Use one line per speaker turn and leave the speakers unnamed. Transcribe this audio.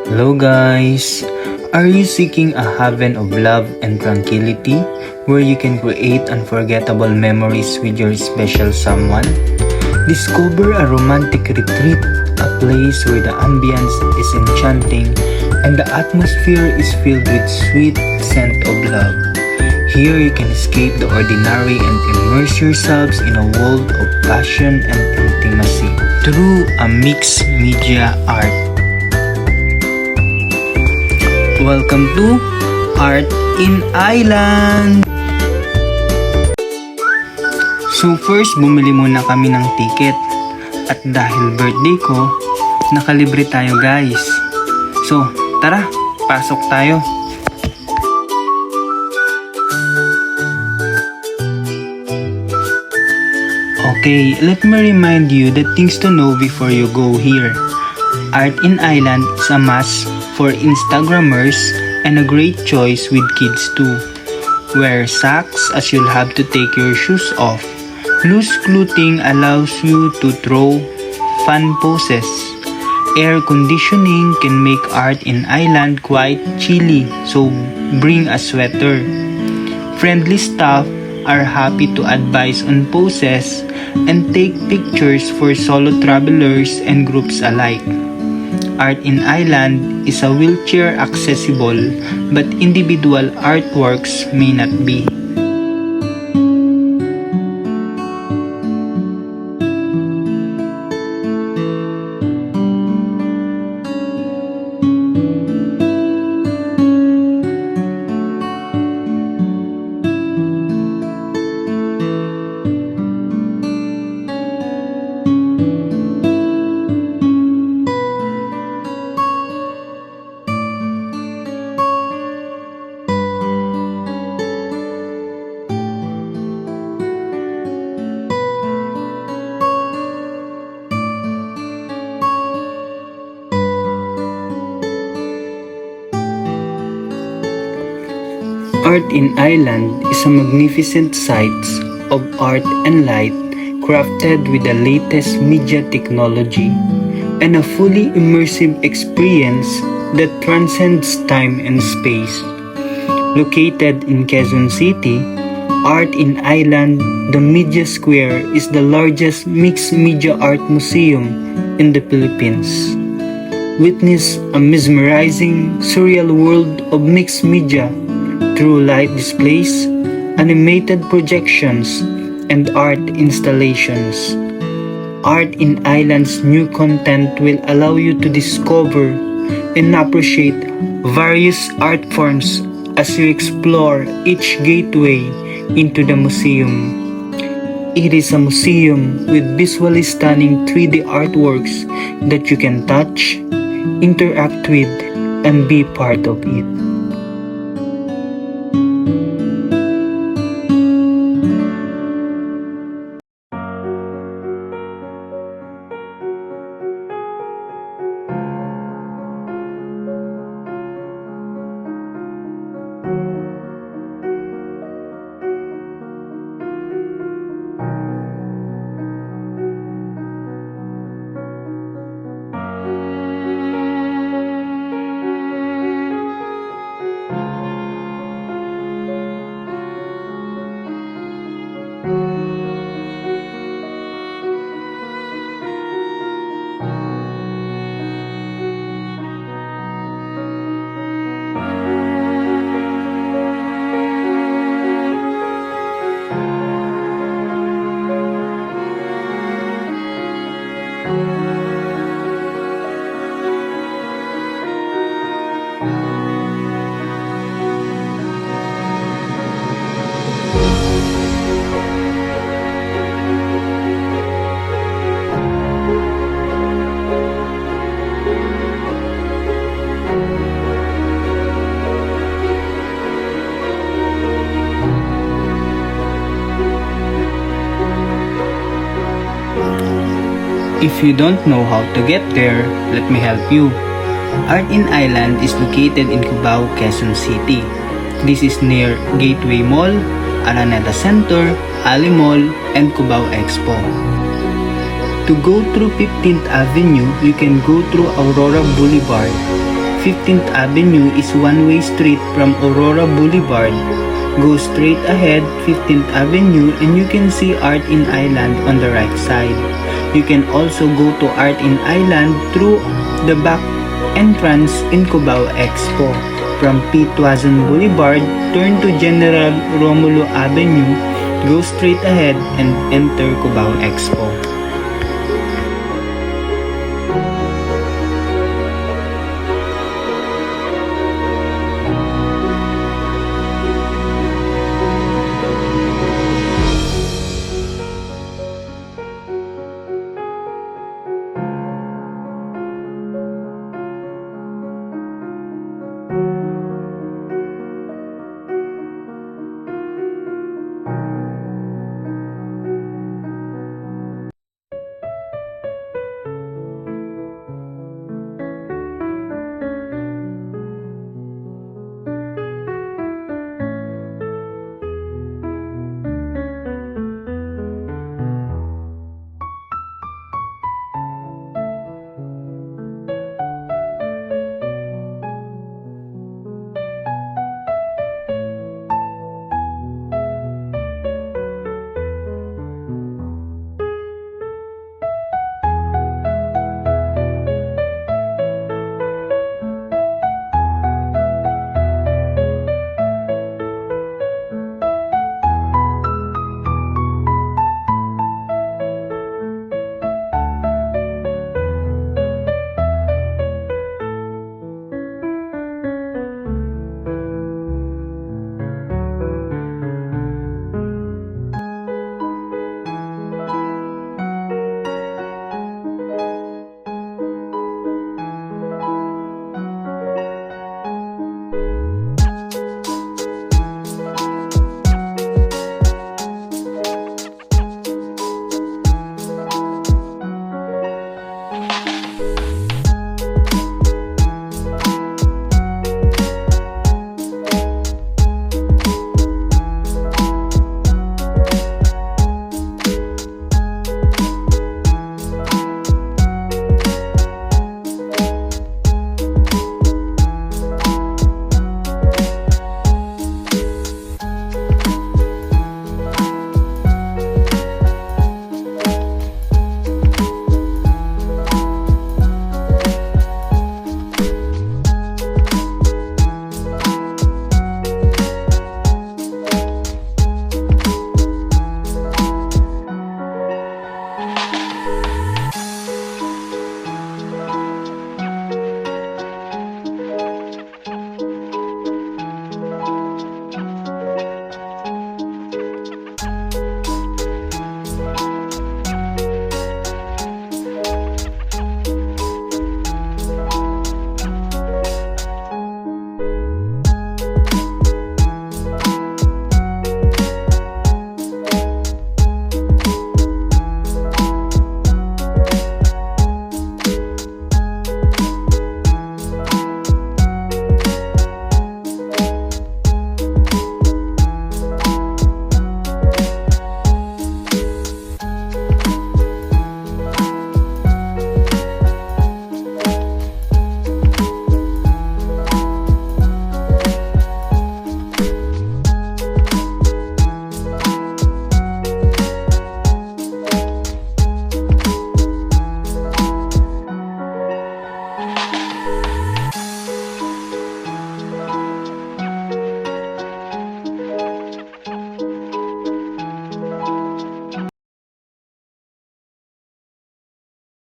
Hello guys! Are you seeking a haven of love and tranquility where you can create unforgettable memories with your special someone? Discover a romantic retreat, a place where the ambience is enchanting and the atmosphere is filled with sweet scent of love. Here you can escape the ordinary and immerse yourselves in a world of passion and intimacy through a mixed media art. Welcome to Art in Island! So first, bumili muna kami ng ticket. At dahil birthday ko, nakalibre tayo guys. So, tara, pasok tayo. Okay, let me remind you the things to know before you go here. Art in Island is a must for Instagrammers and a great choice with kids too. Wear socks as you'll have to take your shoes off. Loose clothing allows you to throw fun poses. Air conditioning can make Art in Island quite chilly, so bring a sweater. Friendly staff are happy to advise on poses and take pictures for solo travelers and groups alike. Art in Island is a wheelchair accessible, but individual artworks may not be. Art in Island is a magnificent site of art and light crafted with the latest media technology and a fully immersive experience that transcends time and space. Located in Quezon City, Art in Island, the Media Square is the largest mixed media art museum in the Philippines. Witness a mesmerizing, surreal world of mixed media through light displays, animated projections, and art installations. Art in Island's new content will allow you to discover and appreciate various art forms as you explore each gateway into the museum. It is a museum with visually stunning 3D artworks that you can touch, interact with, and be part of it. If you don't know how to get there, let me help you. Art in Island is located in Cubao, Quezon City. This is near Gateway Mall, Araneta Center, Ali Mall, and Cubao Expo. To go through 15th Avenue, you can go through Aurora Boulevard, 15th Avenue is one-way street from Aurora Boulevard. Go straight ahead 15th Avenue and you can see Art in Island on the right side. You can also go to Art in Island through the back entrance in Cubao Expo. From P. Tuazon Boulevard, turn to General Romulo Avenue, go straight ahead and enter Cubao Expo.